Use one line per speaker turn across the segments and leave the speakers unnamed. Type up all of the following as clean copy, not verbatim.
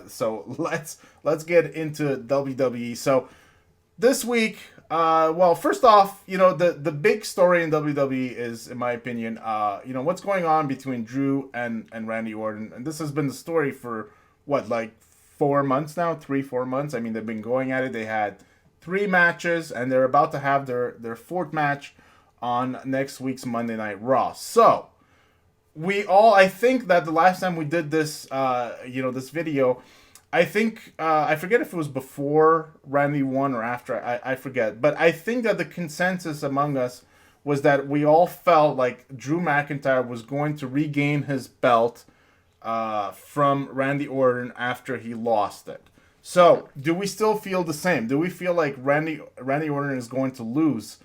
So let's get into WWE. So this week, well, first off, the big story in WWE is, in my opinion, what's going on between Drew and Randy Orton, and this has been the story for what, like 4 months now, 3-4 months. I mean, they've been going at it. They had 3 matches, and they're about to have their fourth match on next week's Monday Night Raw. So I think that the last time we did this, this video, I think I forget if it was before Randy won or after. I forget, but I think that the consensus among us was that we all felt like Drew McIntyre was going to regain his belt from Randy Orton after he lost it. So, do we still feel the same? Do we feel like Randy Orton is going to lose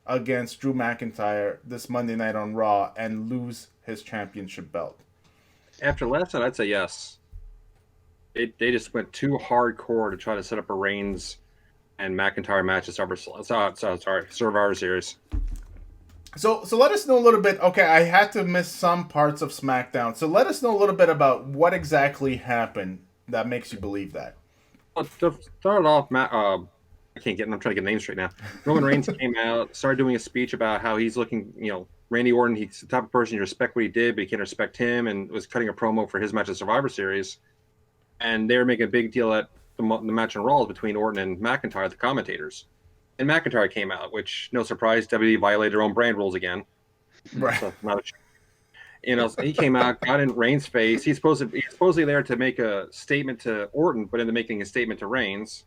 against Drew McIntyre this Monday night on Raw and lose his championship belt?
After last night, I'd say yes. They just went too hardcore to try to set up a Reigns and McIntyre match at Survivor Series.
So let us know a little bit. Okay, I had to miss some parts of SmackDown. So let us know a little bit about what exactly happened that makes you believe that.
Well, to start off, I'm trying to get names straight now. Roman Reigns came out, started doing a speech about how he's looking, Randy Orton, he's the type of person you respect what he did, but you can't respect him, and was cutting a promo for his match at Survivor Series. And they were making a big deal at the match on Raw between Orton and McIntyre, the commentators. And McIntyre came out, which, no surprise, WWE violated their own brand rules again.
Right.
So, he came out, got in Reigns' face. He's supposedly there to make a statement to Orton, but ended up making a statement to Reigns.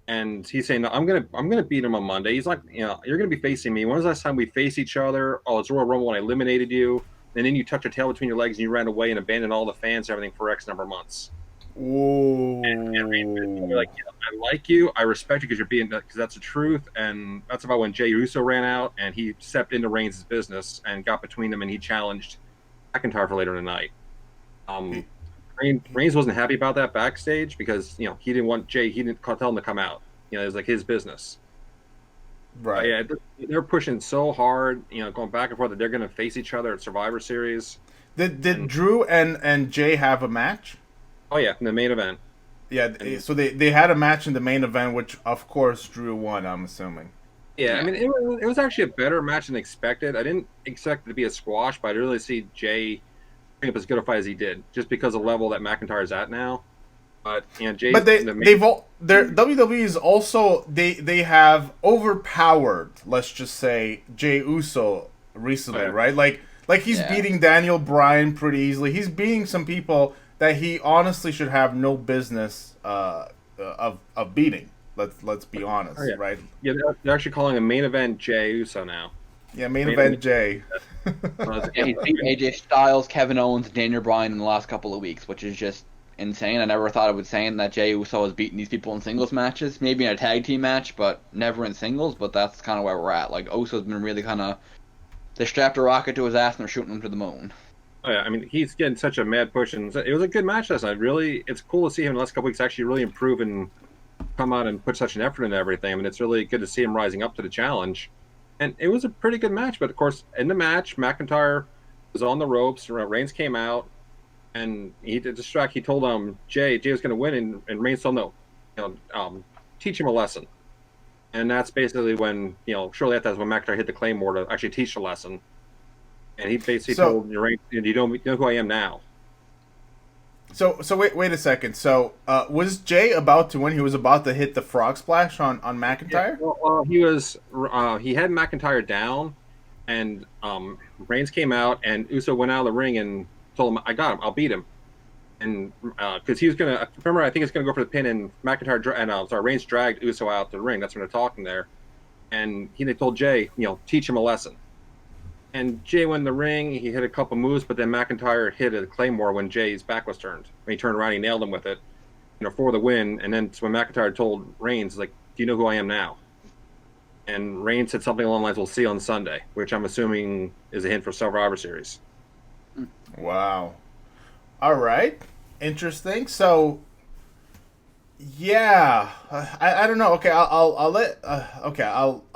And he's saying, no, I'm gonna beat him on Monday. He's like, you're gonna be facing me. When was the last time we faced each other? Oh, it's Royal Rumble when I eliminated you. And then you tucked your tail between your legs and you ran away and abandoned all the fans and everything for X number of months.
Ooh.
And Reigns was like, I like you, I respect you because that's the truth. And that's about when Jey Uso ran out and he stepped into Reigns' business and got between them and he challenged McIntyre for later in the night. Reigns wasn't happy about that backstage because he didn't want Jey. He didn't tell him to come out. It was like his business.
Right.
But yeah, they're pushing so hard. Going back and forth that they're going to face each other at Survivor Series.
Did Drew and Jey have a match?
Oh yeah, in the main event.
Yeah. So they had a match in the main event, which of course Drew won. I'm assuming.
Yeah, I mean it was actually a better match than expected. I didn't expect it to be a squash, but I really see Jey bring up as good a fight as he did, just because of the level that McIntyre's at now. But Jey.
But their WWE is also they have overpowered, let's just say, Jey Uso recently, right? Like he's beating Daniel Bryan pretty easily. He's beating some people that he honestly should have no business of beating. Let's be honest, right?
Yeah, they're actually calling a main event Jey Uso now.
Yeah, main event Jey.
He's beat AJ Styles, Kevin Owens, Daniel Bryan in the last couple of weeks, which is just insane. I never thought I would say that Jey Uso has beaten these people in singles matches, maybe in a tag team match, but never in singles. But that's kind of where we're at. Like, Uso's been really kind of, they strapped a rocket to his ass and they're shooting him to the moon.
Oh yeah, I mean he's getting such a mad push, and it was a good match last night. Really, it's cool to see him in the last couple weeks actually really improve and come out and put such an effort into everything. I mean, it's really good to see him rising up to the challenge. And it was a pretty good match, but of course, in the match, McIntyre was on the ropes. Reigns came out, and he did distract. He told Jey was going to win, and Reigns told him, no, teach him a lesson. And that's basically when shortly after that's when McIntyre hit the Claymore to actually teach a lesson. And he basically told Reigns, you know who I am now.
So wait a second. So was Jey about to win? He was about to hit the frog splash on McIntyre?
Yeah, well, he had McIntyre down, and Reigns came out, and Uso went out of the ring and told him, I got him, I'll beat him. And because he was going to, remember, I think it's going to go for the pin, and Reigns dragged Uso out the ring. That's when they're talking there. And they told Jey, teach him a lesson. And Jey went in the ring. He hit a couple moves, but then McIntyre hit a Claymore when Jey's back was turned. When he turned around, he nailed him with it, for the win. And then when McIntyre told Reigns, like, do you know who I am now? And Reigns said something along the lines, we'll see on Sunday, which I'm assuming is a hint for Survivor Series.
Wow. All right. Interesting. So, yeah, I don't know. Okay, I'll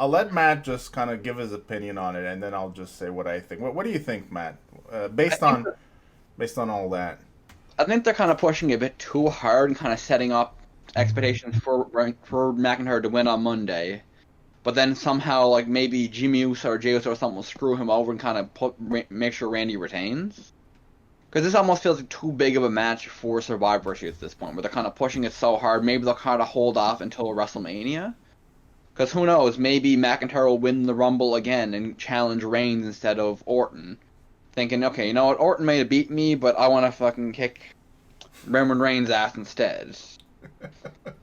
let Matt just kind of give his opinion on it, and then I'll just say what I think. What do you think, Matt? Based on all that.
I think they're kind of pushing it a bit too hard and kind of setting up expectations for McIntyre to win on Monday. But then somehow, like, maybe Jimmy Uso or Jey Uso or something will screw him over and kind of make sure Randy retains. Because this almost feels like too big of a match for Survivor Series at this point, where they're kind of pushing it so hard. Maybe they'll kind of hold off until WrestleMania. Because who knows, maybe McIntyre will win the Rumble again and challenge Reigns instead of Orton. Thinking, okay, you know what, Orton may have beat me, but I want to fucking kick Roman Reigns' ass instead.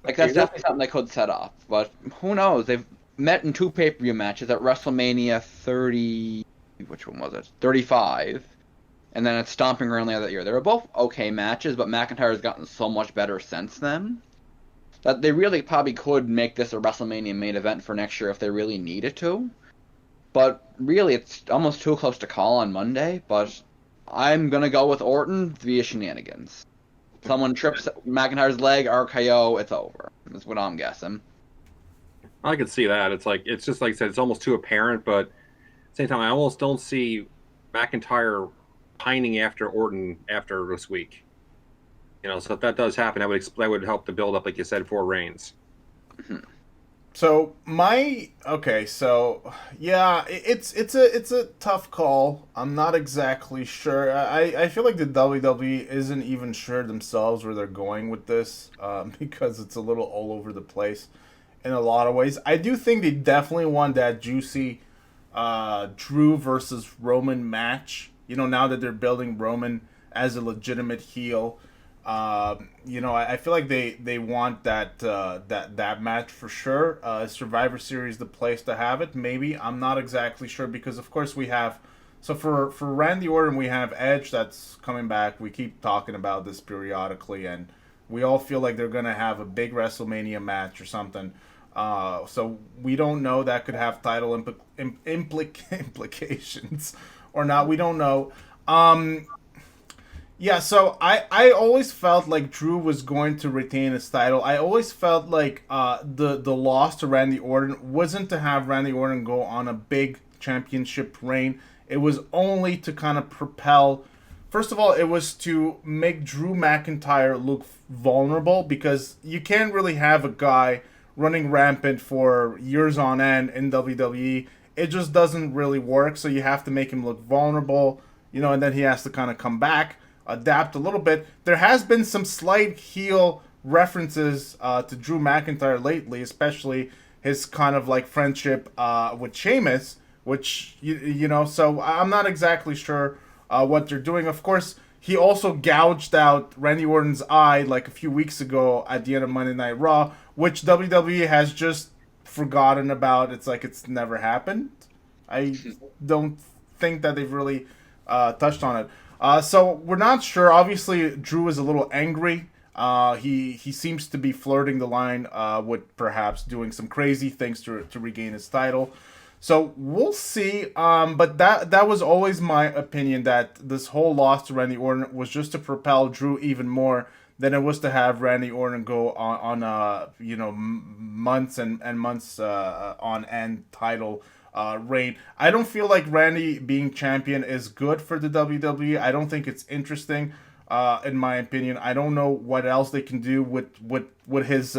Like, that's definitely something they could set up. But who knows, they've met in 2 pay-per-view matches at WrestleMania 30... Which one was it? 35. And then at Stomping Ground the other year. They were both okay matches, but McIntyre's gotten so much better since then that they really probably could make this a WrestleMania main event for next year if they really needed to. But really, it's almost too close to call on Monday, but I'm going to go with Orton via shenanigans. Someone trips McIntyre's leg, RKO, it's over. That's what I'm guessing.
I can see that. It's just like I said, it's almost too apparent, but at the same time, I almost don't see McIntyre pining after Orton after this week. You know, so if that does happen, that would help to build up, like you said, for Reigns.
Mm-hmm.
So it's a tough call. I'm not exactly sure. I feel like the WWE isn't even sure themselves where they're going with this, because it's a little all over the place in a lot of ways. I do think they definitely want that juicy Drew versus Roman match. You know, now that they're building Roman as a legitimate heel. I feel like they want that match for sure. Survivor Series, the place to have it. Maybe, I'm not exactly sure, because of course we have. So for Randy Orton, we have Edge that's coming back. We keep talking about this periodically, and we all feel like they're gonna have a big WrestleMania match or something. So we don't know, that could have title implications or not. We don't know. Yeah, so I always felt like Drew was going to retain his title. I always felt like the loss to Randy Orton wasn't to have Randy Orton go on a big championship reign. It was only to kind of propel. First of all, it was to make Drew McIntyre look vulnerable, because you can't really have a guy running rampant for years on end in WWE. It just doesn't really work, so you have to make him look vulnerable, and then he has to kind of come back, adapt a little bit. There has been some slight heel references to Drew McIntyre lately, especially his kind of like friendship with Sheamus, which, so I'm not exactly sure what they're doing. Of course, he also gouged out Randy Orton's eye like a few weeks ago at the end of Monday Night Raw, which WWE has just forgotten about. It's like it's never happened. I don't think that they've really touched on it. So we're not sure. Obviously, Drew is a little angry. He seems to be flirting the line with perhaps doing some crazy things to regain his title. So we'll see. But that was always my opinion, that this whole loss to Randy Orton was just to propel Drew even more than it was to have Randy Orton go on months and months on end title reign. I don't feel like Randy being champion is good for the WWE. I don't think it's interesting, in my opinion. I don't know what else they can do with his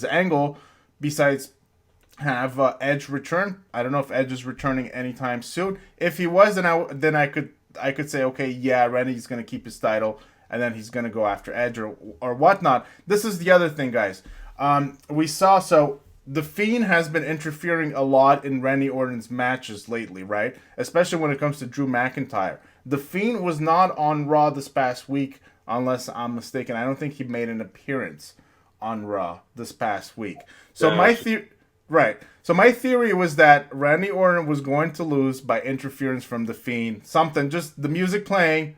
angle besides have Edge return. I don't know if Edge is returning anytime soon. If he was, then I could say, okay, yeah, Randy's gonna keep his title, and then he's gonna go after Edge or whatnot. This is the other thing, guys. We saw, so The Fiend has been interfering a lot in Randy Orton's matches lately, right? Especially when it comes to Drew McIntyre. The Fiend was not on Raw this past week, unless I'm mistaken. I don't think he made an appearance on Raw this past week. So So my theory was that Randy Orton was going to lose by interference from The Fiend. Something, just the music playing,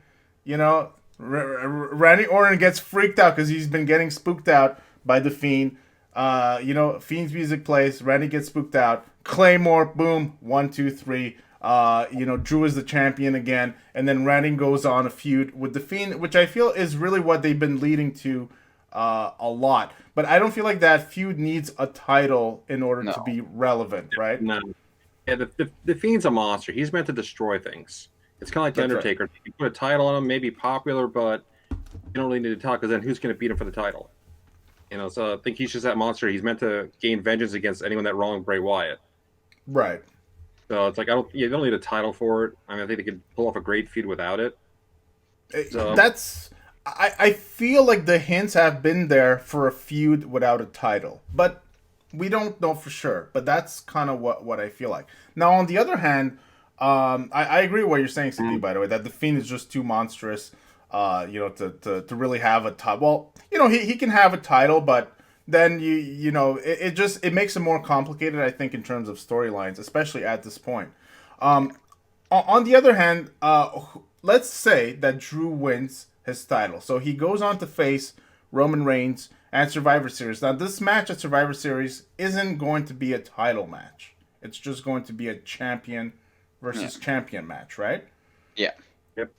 Randy Orton gets freaked out because he's been getting spooked out by The Fiend. Fiend's music plays, Randy gets spooked out. Claymore, boom, 1, 2, 3. Drew is the champion again. And then Randy goes on a feud with The Fiend, which I feel is really what they've been leading to a lot. But I don't feel like that feud needs a title in order to be relevant, right?
No. Yeah, the Fiend's a monster. He's meant to destroy things. It's kind of like The Undertaker. Right. You put a title on him, maybe popular, but don't really need to talk because then who's going to beat him for the title? So I think he's just that monster. He's meant to gain vengeance against anyone that wronged Bray Wyatt.
Right.
So it's like you don't need a title for it. I mean, I think they could pull off a great feud without it. So
I feel like the hints have been there for a feud without a title, but we don't know for sure. But that's kind of what I feel like. Now, on the other hand, I agree with what you're saying, CD, by the way, that the Fiend is just too monstrous, to really have a title. Well, he can have a title, but then it makes it more complicated, I think, in terms of storylines, especially at this point. On the other hand, let's say that Drew wins his title. So he goes on to face Roman Reigns at Survivor Series. Now, this match at Survivor Series isn't going to be a title match. It's just going to be a champion versus champion match, right?
Yeah.
Yep.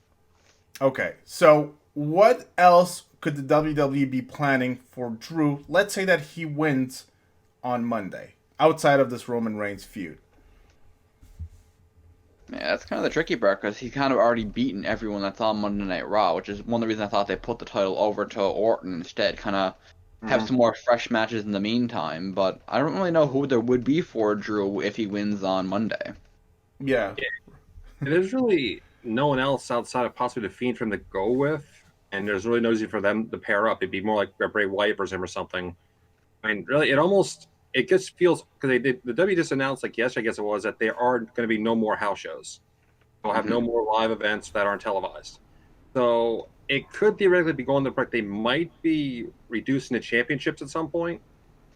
Okay, so what else could the WWE be planning for Drew? Let's say that he wins on Monday, outside of this Roman Reigns feud.
Yeah, that's kind of the tricky part because he's kind of already beaten everyone that's on Monday Night Raw, which is one of the reasons I thought they put the title over to Orton instead, kind of have some more fresh matches in the meantime. But I don't really know who there would be for Drew if he wins on Monday.
Yeah.
There's really no one else outside of possibly the Fiend for him to go with, and there's really no reason for them to pair up. It'd be more like Bray Wyatt versus him or something. I mean, really, it just feels because the W just announced like yesterday, I guess it was, that there are going to be no more house shows. They'll have no more live events that aren't televised. So it could theoretically be going the point they might be reducing the championships at some point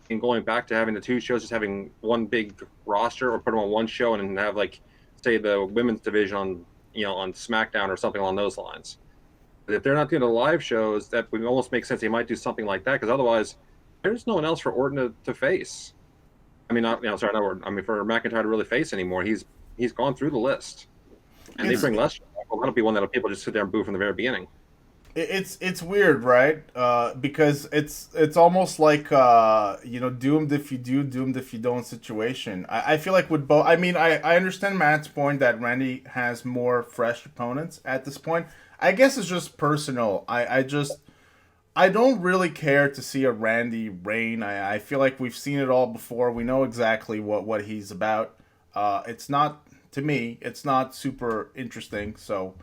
and going back to having the two shows, just having one big roster, or put them on one show and then have like, say, the women's division on SmackDown or something along those lines. But if they're not doing the live shows, that would almost make sense. They might do something like that because otherwise, there's no one else for Orton to face. I mean, not Orton. I mean, for McIntyre to really face anymore, he's gone through the list, and they bring less. Well, that'll be one that people just sit there and boo from the very beginning.
It's weird, right? Because it's almost like doomed if you do, doomed if you don't situation. I feel like with both. I mean, I understand Matt's point that Randy has more fresh opponents at this point. I guess it's just personal. I don't really care to see a Randy reign. I feel like we've seen it all before. We know exactly what he's about. It's not, to me, it's not super interesting. So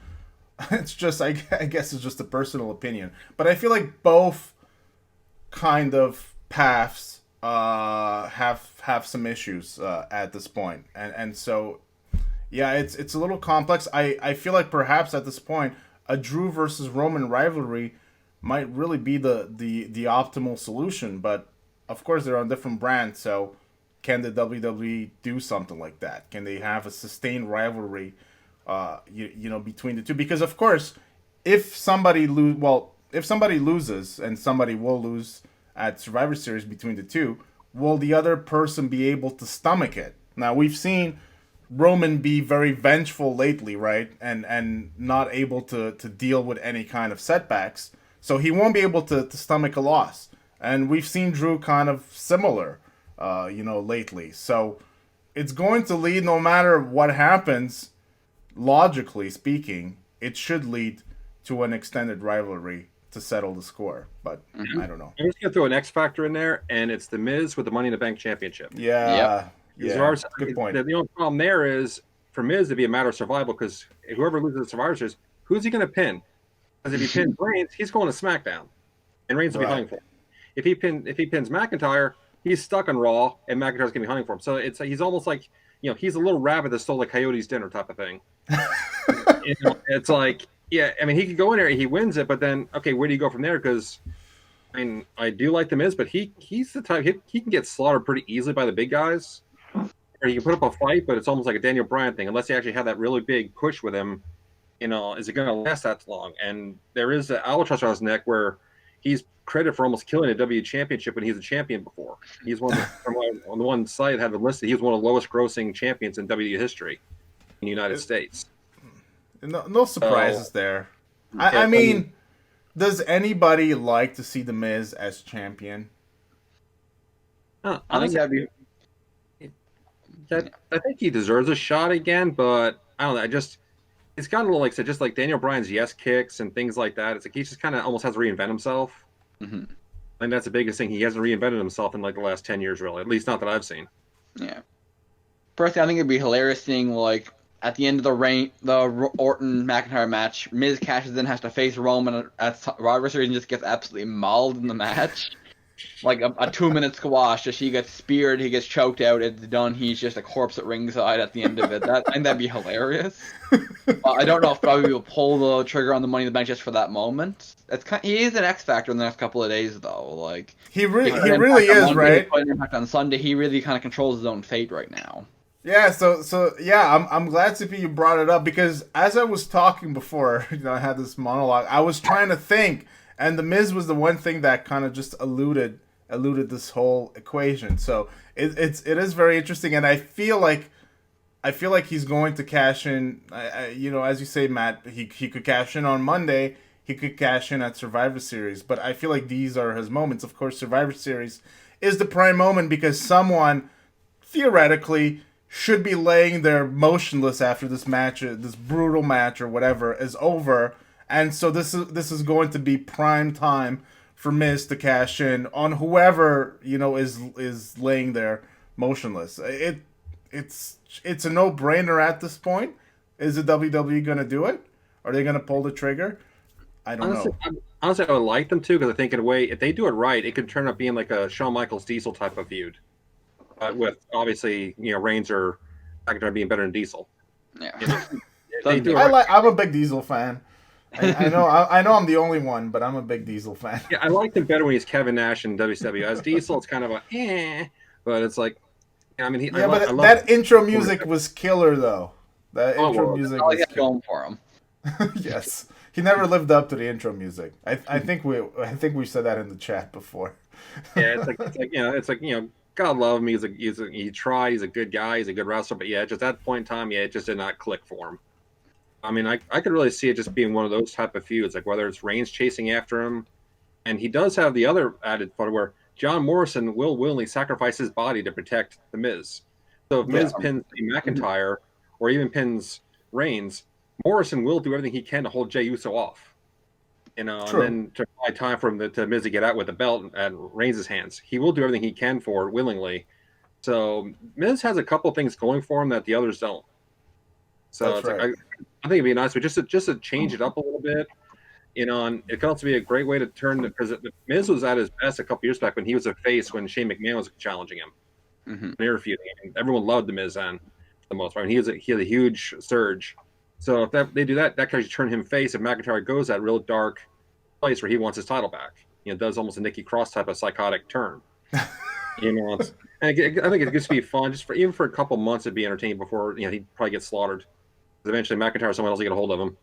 it's just, I guess it's just a personal opinion. But I feel like both kind of paths have some issues at this point. And so, yeah, it's a little complex. I feel like perhaps at this point, a Drew versus Roman rivalry might really be the optimal solution, but of course they're on different brands, so can the WWE do something like that? Can they have a sustained rivalry between the two? Because of course, if somebody loses, and somebody will lose at Survivor Series between the two, will the other person be able to stomach it? Now, we've seen Roman be very vengeful lately, right? And not able to deal with any kind of setbacks. So he won't be able to stomach a loss. And we've seen Drew kind of similar, lately. So it's going to lead, no matter what happens, logically speaking, it should lead to an extended rivalry to settle the score. But I don't know.
I'm just going to throw an X factor in there, and it's The Miz with the Money in the Bank Championship.
Yeah. Yeah, good point.
The only problem there is, for Miz, to be a matter of survival, because whoever loses the Survivor Series, who's he going to pin? Because if he pins Reigns, he's going to SmackDown, and Reigns will be hunting for him. If he pins McIntyre, he's stuck on Raw, and McIntyre's going to be hunting for him. So he's almost like, he's a little rabbit that stole the coyote's dinner type of thing. It's like, yeah, I mean, he could go in there, he wins it, but then, okay, where do you go from there? Because, I mean, I do like The Miz, but he's the type, he can get slaughtered pretty easily by the big guys. Or he can put up a fight, but it's almost like a Daniel Bryan thing, unless you actually have that really big push with him. Is it going to last that long? And there is an albatross on his neck where he's credited for almost killing a W championship when he's a champion before. He's on the one site had it listed, he was one of the lowest grossing champions in W history in the United States.
No surprises there. I mean, does anybody like to see The Miz as champion?
I think that'd be.
I think he deserves a shot again, but I don't know. it's gotten a little like so just like Daniel Bryan's yes kicks and things like that. It's like he just kind of almost has to reinvent himself.
Mm-hmm.
And that's the biggest thing. He hasn't reinvented himself in like the last 10 years, really. At least not that I've seen.
Yeah. Personally, I think it'd be hilarious seeing like at the end of the Orton McIntyre match, Miz cashes in, has to face Roman at Survivor Series, and just gets absolutely mauled in the match. Like a 2-minute squash, just he gets speared, he gets choked out, it's done. He's just a corpse at ringside at the end of it. I think that'd be hilarious. I don't know if probably will pull the trigger on the Money in the Bank just for that moment. He is an X factor in the next couple of days, though. Like
he really is, right?
Impact on Sunday, he really kind of controls his own fate right now.
Yeah, so yeah, I'm glad CP you brought it up because as I was talking before, I had this monologue. I was trying to think. And the Miz was the one thing that kind of just eluded this whole equation. So it is very interesting, and I feel like he's going to cash in. As you say, Matt, he could cash in on Monday. He could cash in at Survivor Series. But I feel like these are his moments. Of course, Survivor Series is the prime moment because someone theoretically should be laying there motionless after this match, this brutal match or whatever is over. And so this is going to be prime time for Miz to cash in on whoever is laying there motionless. It's a no-brainer at this point. Is the WWE going to do it? Are they going to pull the trigger? I don't know.
Honestly, I would like them to because I think in a way, if they do it right, it could turn up being like a Shawn Michaels Diesel type of feud. With obviously Reigns or McIntyre being better than Diesel.
Yeah,
I'm a big Diesel fan. I know I'm the only one, but I'm a big Diesel fan.
Yeah, I liked him better when he's Kevin Nash in WCW. As Diesel, it's kind of but it's like, I mean,
that intro music was killer though. That intro music was
going for him.
Yes, he never lived up to the intro music. I think we said that in the chat before.
Yeah, it's like God love him. He's a good guy. He's a good wrestler. But yeah, just at that point in time, it just did not click for him. I mean, I could really see it just being one of those type of feuds, like whether it's Reigns chasing after him, and he does have the other added part where John Morrison will willingly sacrifice his body to protect the Miz. So if Miz pins McIntyre or even pins Reigns, Morrison will do everything he can to hold Jey Uso off. And then to buy time for him to Miz to get out with the belt at Reigns' hands. He will do everything he can for it willingly. So Miz has a couple things going for him that the others don't. So it's right. I think it'd be nice, but just to change it up a little bit, and it could also be a great way to turn because Miz was at his best a couple years back when he was a face when Shane McMahon was challenging him, near feuding. Everyone loved the Miz then, for the most part. And he had a huge surge. So if they do that could actually turn him face. If McIntyre goes that real dark place where he wants his title back, does almost a Nikki Cross type of psychotic turn. And I think it gets to be fun, even for a couple months, it'd be entertaining before he'd probably get slaughtered. Eventually McIntyre, someone else will get a hold of him.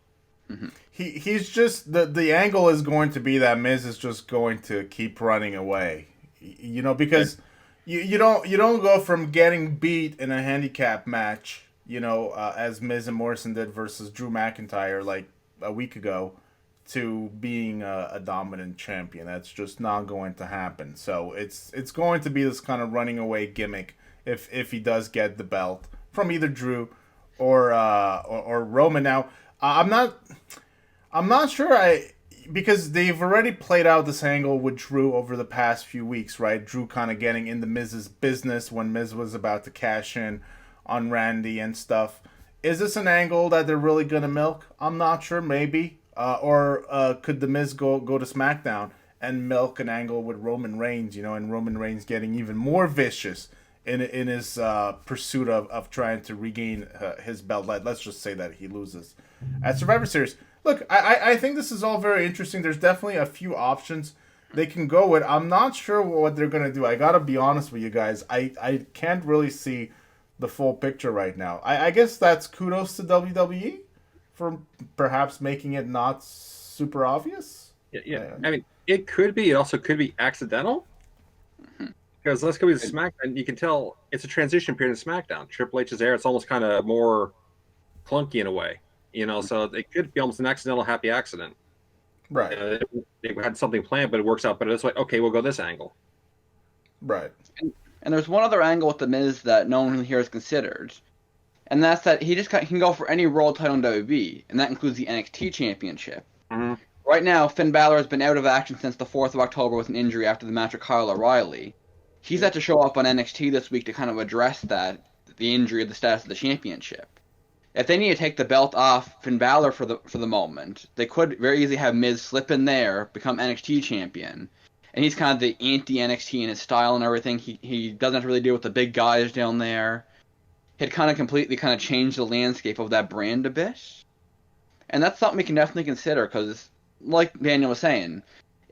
Mm-hmm.
He's just the angle is going to be that Miz is just going to keep running away, because you don't go from getting beat in a handicap match, as Miz and Morrison did versus Drew McIntyre like a week ago, to being a dominant champion. That's just not going to happen. So it's going to be this kind of running away gimmick if he does get the belt from either Drew or Roman. Now, I'm not sure because they've already played out this angle with Drew over the past few weeks, right? Drew kind of getting into Miz's business when Miz was about to cash in on Randy and stuff. Is this an angle that they're really gonna milk? I'm not sure. Maybe, or could the Miz go to SmackDown and milk an angle with Roman Reigns? And Roman Reigns getting even more vicious in his pursuit of trying to regain his belt. Let's just say that he loses at Survivor Series. Look, I think this is all very interesting. There's definitely a few options they can go with. I'm not sure what they're going to do. I got to be honest with you guys. I can't really see the full picture right now. I guess that's kudos to WWE for perhaps making it not super obvious.
Yeah. I mean, it could be. It also could be accidental. Because let's go with SmackDown. You can tell it's a transition period in SmackDown. Triple H is there. It's almost kind of more clunky in a way, So it could be almost an accidental happy accident.
Right.
They had something planned, but it works out. But it's like, okay, we'll go this angle.
Right.
And there's one other angle with the Miz that no one here has considered. and that's that he can go for any world title in WWE, and that includes the NXT Championship.
Mm-hmm.
Right now, Finn Balor has been out of action since the 4th of October with an injury after the match with Kyle O'Reilly. He's had to show up on NXT this week to kind of address the injury of the status of the championship. If they need to take the belt off Finn Balor for the moment, they could very easily have Miz slip in there, become NXT champion, and he's kind of the anti-NXT in his style and everything. He doesn't have to really deal with the big guys down there. He'd kind of completely kind of changed the landscape of that brand a bit, and that's something we can definitely consider because, like Daniel was saying,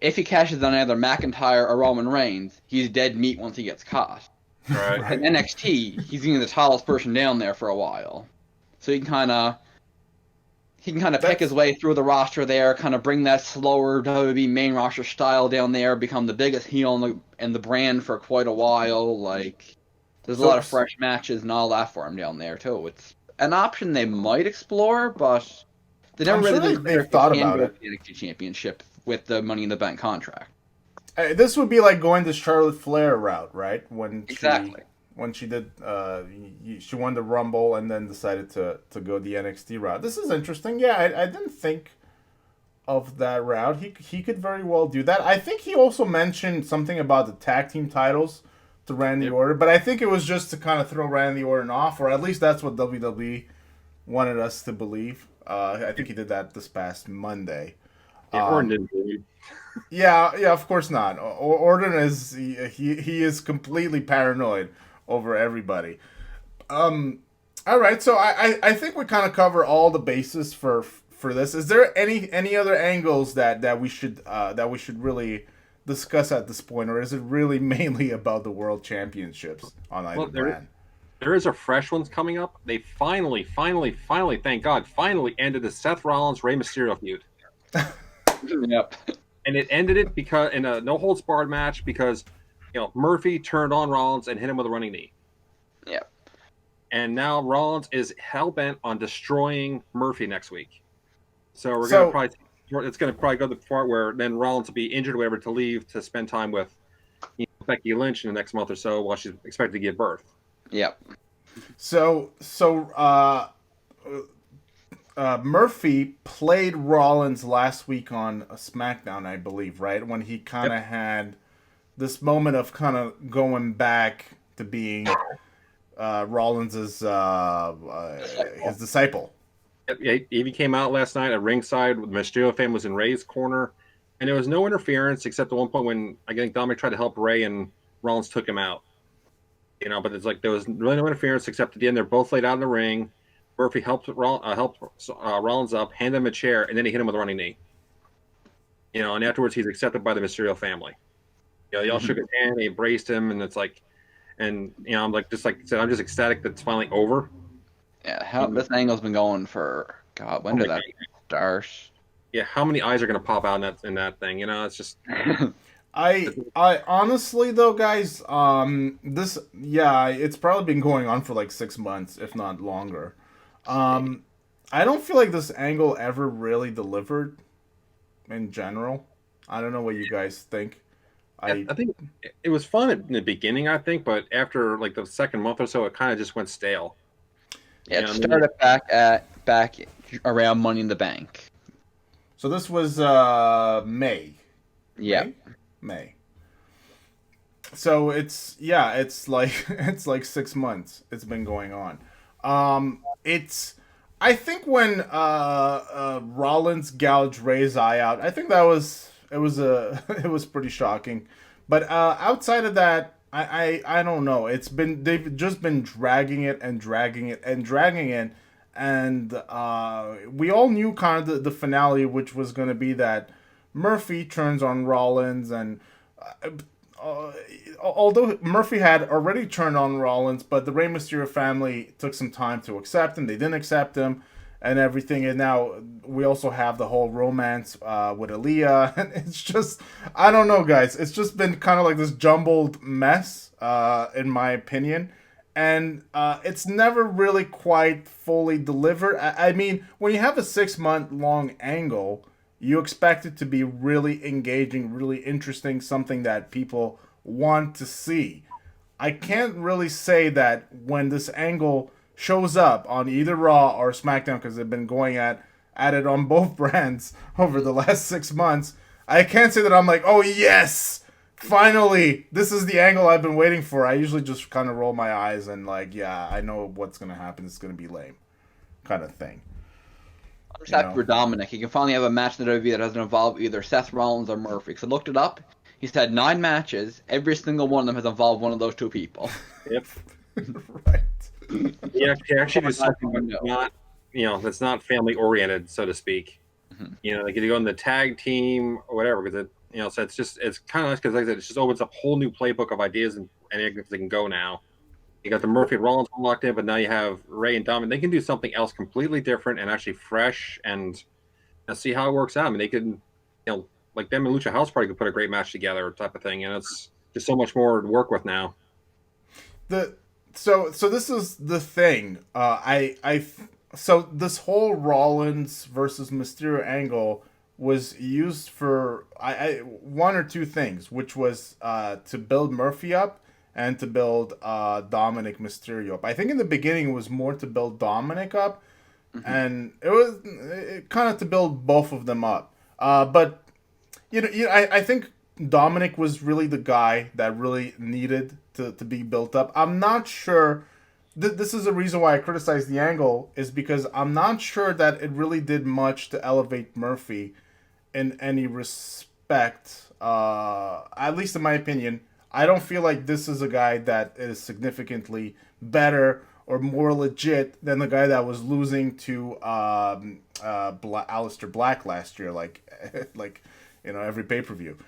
if he cashes on either McIntyre or Roman Reigns, he's dead meat once he gets caught.
Right.
In NXT, he's being the tallest person down there for a while. So he can kind of pick his way through the roster there, kind of bring that slower WWE main roster style down there, become the biggest heel in the brand for quite a while. Like, there's a lot of fresh matches and all that for him down there too. It's an option they might explore, but they never
they've thought about it.
The NXT Championship with the Money in the Bank contract.
This would be like going the Charlotte Flair route, right?
Exactly.
When she did, she won the Rumble and then decided to go the NXT route. This is interesting. Yeah, I didn't think of that route. He could very well do that. I think he also mentioned something about the tag team titles to Randy Orton, but I think it was just to kind of throw Randy Orton off, or at least that's what WWE wanted us to believe. I think he did that this past Monday.
Yeah, Orton didn't believe.
Yeah, of course not. Orton is he is completely paranoid over everybody. All right, so I think we kind of cover all the bases for this. Is there any other angles that we should really discuss at this point, or is it really mainly about the World Championships on either brand?
There is a fresh one's coming up. They finally, thank God, finally ended the Seth Rollins Rey Mysterio feud.
Yep.
And it ended it because in a no holds barred match because Murphy turned on Rollins and hit him with a running knee.
Yep.
And now Rollins is hell bent on destroying Murphy next week. So it's gonna probably go to the part where then Rollins will be injured or whatever to leave to spend time with Becky Lynch in the next month or so while she's expected to give birth.
Yep.
So Murphy played Rollins last week on a SmackDown, I believe, right? When he kind of had this moment of kind of going back to being Rollins' his disciple.
He even came out last night at ringside. The Mysterio fan was in Ray's corner, and there was no interference except at one point when I think Dominic tried to help Ray and Rollins took him out. But it's like there was really no interference except at the end they're both laid out in the ring. Murphy helped Rollins up, handed him a chair, and then he hit him with a running knee. And afterwards he's accepted by the Mysterio family. They all shook his hand, they embraced him, and it's like, and I'm like I said, I'm just ecstatic that it's finally over.
Yeah, this angle's been going for God. When did that start?
Yeah, how many eyes are gonna pop out in that thing? It's just.
I honestly though, guys, it's probably been going on for like 6 months, if not longer. I don't feel like this angle ever really delivered in general. I don't know what you guys think.
I think it was fun in the beginning, I think, but after like the second month or so, it kind of just went stale.
Yeah, it started back around Money in the Bank.
So this was May.
Yeah.
Right? May. So it's like 6 months it's been going on. I think when Rollins gouged Ray's eye out, I think it was pretty shocking. But outside of that, I don't know. They've just been dragging it, and we all knew kind of the finale, which was going to be that Murphy turns on Rollins, and although Murphy had already turned on Rollins, but the Rey Mysterio family took some time to accept him. They didn't accept him and everything, and now we also have the whole romance with Aaliyah, and it's just, I don't know, guys. It's just been kind of like this jumbled mess, in my opinion, and it's never really quite fully delivered. I mean, when you have a 6-month-long angle, you expect it to be really engaging, really interesting, something that people want to see. I can't really say that when this angle shows up on either Raw or SmackDown, because they've been going at it on both brands over the last 6 months, I can't say that I'm like, oh yes, finally, this is the angle I've been waiting for. I usually just kind of roll my eyes and like, yeah, I know what's gonna happen. It's gonna be lame, kind of thing.
I'm just happy for Dominic. He can finally have a match in the WWE that doesn't involve either Seth Rollins or Murphy. Because I looked it up. He's had 9 matches. Every single one of them has involved one of those two people.
Yep.
Right.
Yeah, he actually did something that's not, that's not family oriented, so to speak.
Mm-hmm.
Like if you go in the tag team or whatever, because so it's kind of nice because like I said, it just opens up a whole new playbook of ideas and if they can go now. You got the Murphy and Rollins locked in, but now you have Ray and Dominic. They can do something else completely different and actually fresh and see how it works out. I mean, they could, like them and Lucha House Party could put a great match together, type of thing, and it's just so much more to work with now.
So this is the thing. So this whole Rollins versus Mysterio angle was used for one or two things, which was to build Murphy up and to build Dominic Mysterio up. I think in the beginning it was more to build Dominic up, and it was kind of to build both of them up. But I think Dominic was really the guy that really needed to be built up. I'm not sure. This is the reason why I criticize the angle, is because I'm not sure that it really did much to elevate Murphy in any respect. At least in my opinion, I don't feel like this is a guy that is significantly better or more legit than the guy that was losing to Aleister Black last year, like every pay-per-view.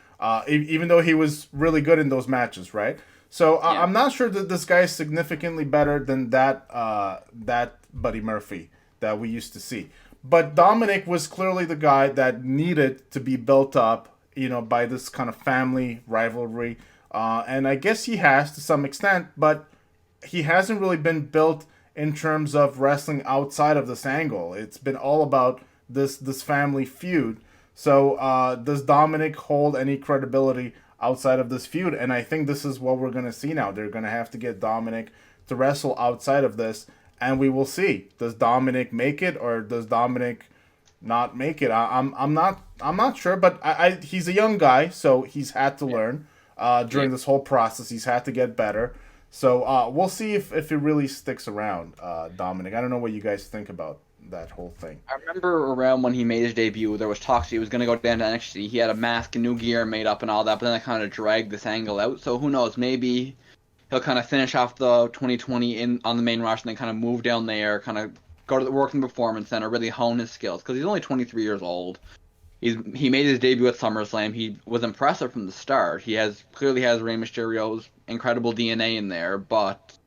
Even though he was really good in those matches, right? So I'm not sure that this guy is significantly better than that Buddy Murphy that we used to see. But Dominic was clearly the guy that needed to be built up, by this kind of family rivalry. And I guess he has to some extent, but he hasn't really been built in terms of wrestling outside of this angle. It's been all about this family feud. So does Dominic hold any credibility outside of this feud? And I think this is what we're going to see now. They're going to have to get Dominic to wrestle outside of this, and we will see. Does Dominic make it, or does Dominic not make it? I'm not sure, but he's a young guy, so he's had to learn during this whole process. He's had to get better. So we'll see if it really sticks around, Dominic. I don't know what you guys think about that whole thing.
I remember around when he made his debut, there was talks he was going to go down to NXT. He had a mask and new gear made up and all that, but then I kind of dragged this angle out. So who knows? Maybe he'll kind of finish off the 2020 on the main roster and then kind of move down there, kind of go to the Working Performance Center, really hone his skills, because he's only 23 years old. He made his debut at SummerSlam. He was impressive from the start. He clearly has Rey Mysterio's incredible DNA in there, but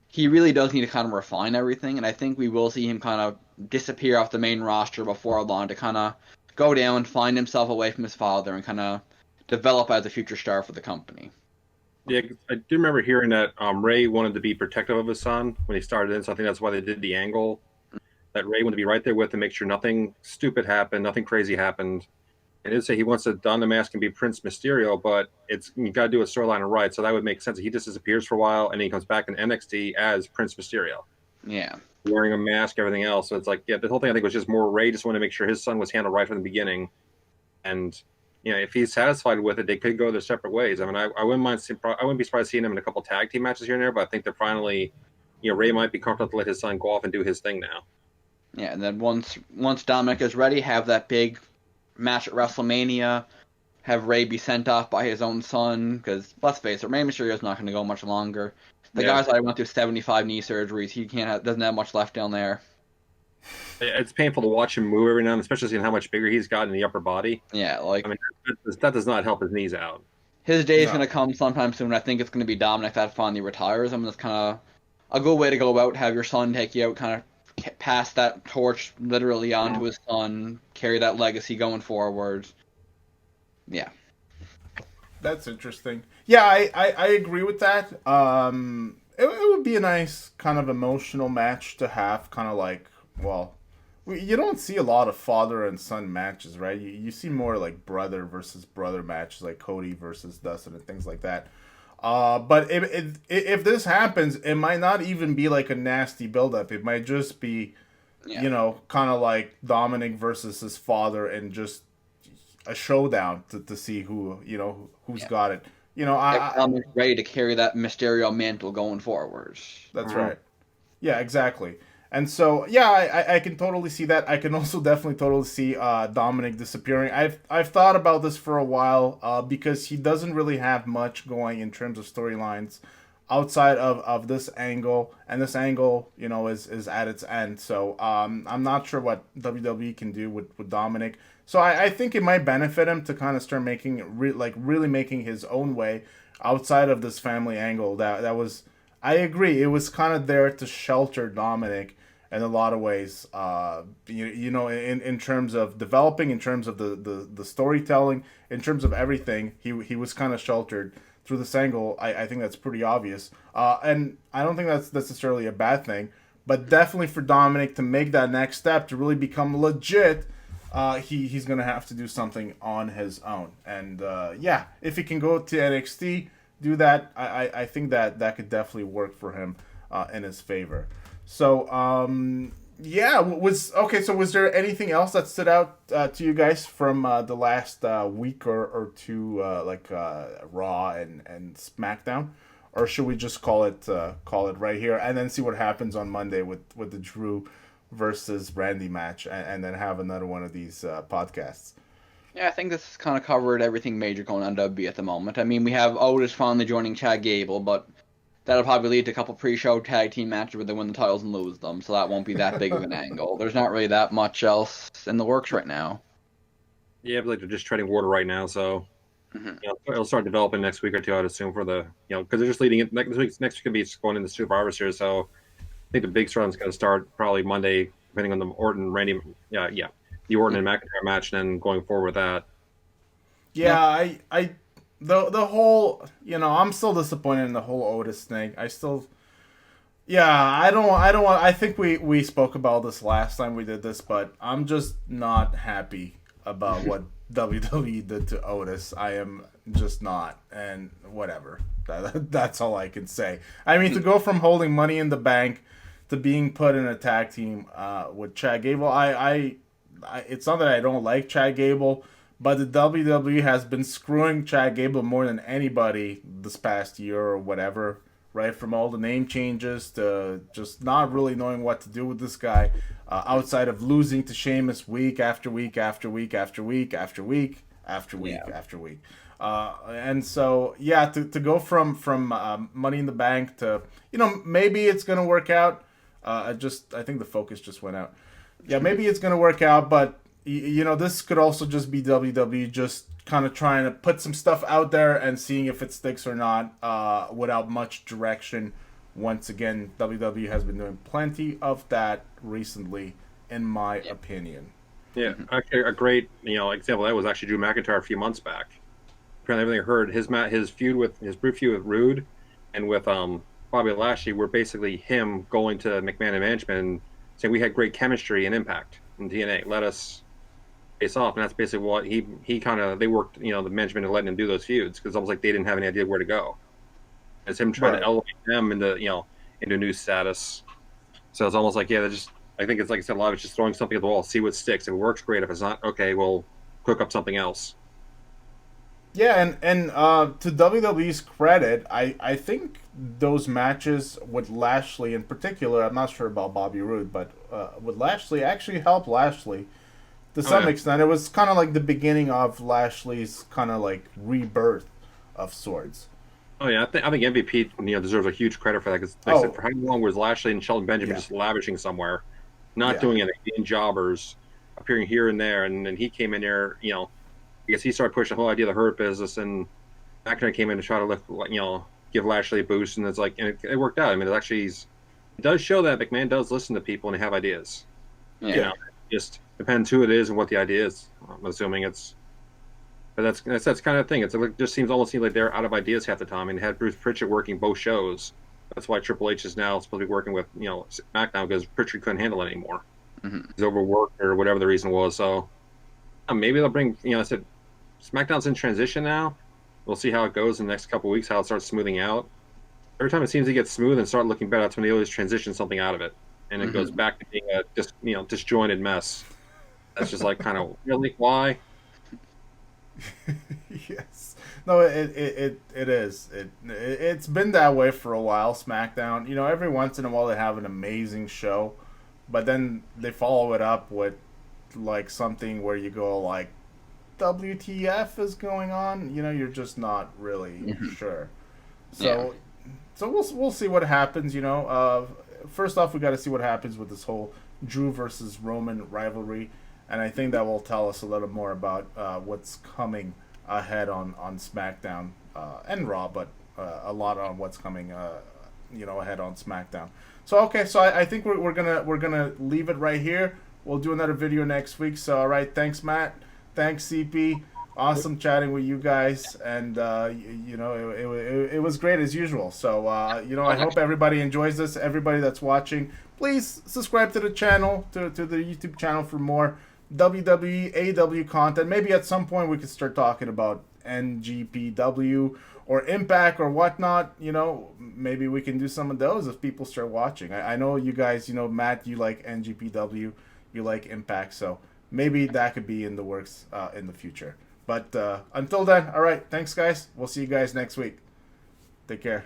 he really does need to kind of refine everything, and I think we will see him kind of disappear off the main roster before long to kind of go down, find himself away from his father, and kind of develop as a future star for the company.
Yeah, I do remember hearing that Ray wanted to be protective of his son when he started in, so I think that's why they did the angle. That Ray wanted to be right there with him, make sure nothing stupid happened, nothing crazy happened. And he did say he wants to don the mask and be Prince Mysterio, but you got to do a storyline right, so that would make sense. He just disappears for a while, and then he comes back in NXT as Prince Mysterio.
Yeah.
Wearing a mask, everything else. So it's like, the whole thing I think was just more Ray just wanted to make sure his son was handled right from the beginning. And, if he's satisfied with it, they could go their separate ways. I mean, I wouldn't be surprised seeing him in a couple tag team matches here and there, but I think they're finally, Ray might be comfortable to let his son go off and do his thing now.
Yeah, and then once Dominic is ready, have that big match at WrestleMania, have Ray be sent off by his own son, because let's face it, Rey Mysterio's not going to go much longer. The guy's already went through 75 knee surgeries. He doesn't have much left down there.
It's painful to watch him move every now and then, especially seeing how much bigger he's got in the upper body.
Yeah,
that does not help his knees out.
His day is going to come sometime soon. I think it's going to be Dominic that finally retires. I mean, that's kind of a good way to go out. Have your son take you out, kind of pass that torch literally on to his son, carry that legacy going forward. Yeah.
That's interesting. Yeah, I agree with that. It would be a nice kind of emotional match to have, kind of like, you don't see a lot of father and son matches, right? You see more like brother versus brother matches, like Cody versus Dustin and things like that. But if this happens, it might not even be like a nasty buildup. It might just be,
Yeah.
kind of like Dominic versus his father and just a showdown to see who's
Yeah.
got it.
If Dominic's ready to carry that Mysterio mantle going forward.
That's right. Yeah, exactly. And so, yeah, I can totally see that. I can also definitely totally see Dominic disappearing. I've thought about this for a while because he doesn't really have much going in terms of storylines outside of this angle, and this angle, is at its end. So I'm not sure what WWE can do with Dominic. So I think it might benefit him to kind of start making really making his own way outside of this family angle. That was, I agree, it was kind of there to shelter Dominic in a lot of ways. In terms of developing, in terms of the storytelling, in terms of everything, he was kind of sheltered through this angle. I think that's pretty obvious. And I don't think that's necessarily a bad thing, but definitely for Dominic to make that next step to really become legit, he's gonna have to do something on his own. And if he can go to NXT, do that, I think that could definitely work for him in his favor. So was there anything else that stood out to you guys from the last week or two, like Raw and SmackDown, or should we just call it right here and then see what happens on Monday with the Drew versus Randy match, and then have another one of these podcasts?
Yeah, I think this kind of covered everything major going on WWE at the moment. I mean, we have Otis finally joining Chad Gable, but that'll probably lead to a couple pre-show tag team matches where they win the titles and lose them, so that won't be that big of an angle. There's not really that much else in the works right now.
Yeah, but they're just treading water right now, so it'll start developing next week or two, I'd assume, for the because they're just leading it. Next week could be going into Survivor Series, so I think the big storyline's going to start probably Monday, depending on the Orton Randy, the Orton and McIntyre match, and then going forward with that.
Yeah, the whole, I'm still disappointed in the whole Otis thing. I still, I don't want. I think we spoke about this last time we did this, but I'm just not happy about what WWE did to Otis. I am just not, and whatever. That's all I can say. I mean, to go from holding Money in the Bank to being put in a tag team with Chad Gable, it's not that I don't like Chad Gable, but the WWE has been screwing Chad Gable more than anybody this past year or whatever, right? From all the name changes to just not really knowing what to do with this guy, outside of losing to Sheamus week after week after week after week after week after week after week. And so, to go from Money in the Bank to, maybe it's going to work out. I think the focus just went out. Yeah, maybe it's going to work out, but this could also just be WWE just kind of trying to put some stuff out there and seeing if it sticks or not, without much direction. Once again, WWE has been doing plenty of that recently, in my opinion.
Yeah, actually, a great example of that was actually Drew McIntyre a few months back. Apparently, everything I heard, his feud with Rude and with Bobby Lashley were basically him going to McMahon and management and saying we had great chemistry and impact in TNA. Let us face off, and that's basically what he kind of, they worked, the management and letting him do those feuds because almost like they didn't have any idea where to go. It's him trying to elevate them into new status. So it's almost like I think it's like I said, a lot of it's just throwing something at the wall, see what sticks. If it works, great. If it's not, okay, we'll cook up something else.
Yeah, and to WWE's credit, I think those matches with Lashley in particular, I'm not sure about Bobby Roode, but with Lashley actually helped Lashley to some extent. It was kind of like the beginning of Lashley's kind of like rebirth of sorts.
Oh yeah, I think MVP deserves a huge credit for that because like I said, for how long was Lashley and Shelton Benjamin just lavishing somewhere, not doing anything, being jobbers, appearing here and there, and then he came in there, I guess he started pushing the whole idea of the Hurt Business, and McIntyre came in to try to give Lashley a boost, and it's like, and it worked out. I mean, it does show that McMahon does listen to people and have ideas.
Yeah.
Just depends who it is and what the idea is. I'm assuming but that's kind of thing. It just almost seems like they're out of ideas half the time. And had Bruce Pritchard working both shows. That's why Triple H is now supposed to be working with SmackDown because Pritchard couldn't handle it anymore. Mm-hmm. He's overworked or whatever the reason was. So maybe they'll bring I said SmackDown's in transition now. We'll see how it goes in the next couple of weeks, how it starts smoothing out. Every time it seems to get smooth and start looking better, that's when they always transition something out of it, and it goes back to being a just disjointed mess. That's just like kind of really why.
Yes. No, it is. It's been that way for a while. SmackDown. Every once in a while they have an amazing show, but then they follow it up with like something where you go like, WTF is going on? You're just not really sure. So, so we'll see what happens. First off, we got to see what happens with this whole Drew versus Roman rivalry, and I think that will tell us a little more about what's coming ahead on SmackDown and Raw, but a lot on what's coming ahead on SmackDown. So okay, so I think we're gonna leave it right here. We'll do another video next week. So all right, thanks Matt, thanks CP. Awesome chatting with you guys, and it was great as usual. So I hope everybody enjoys this. Everybody that's watching, please subscribe to the channel, to the YouTube channel for more WWE AW content. Maybe at some point we could start talking about NGPW or Impact or whatnot. Maybe we can do some of those if people start watching. I know you guys, Matt, you like NGPW, you like Impact, so maybe that could be in the works in the future. But until then, all right, thanks guys. We'll see you guys next week. Take care.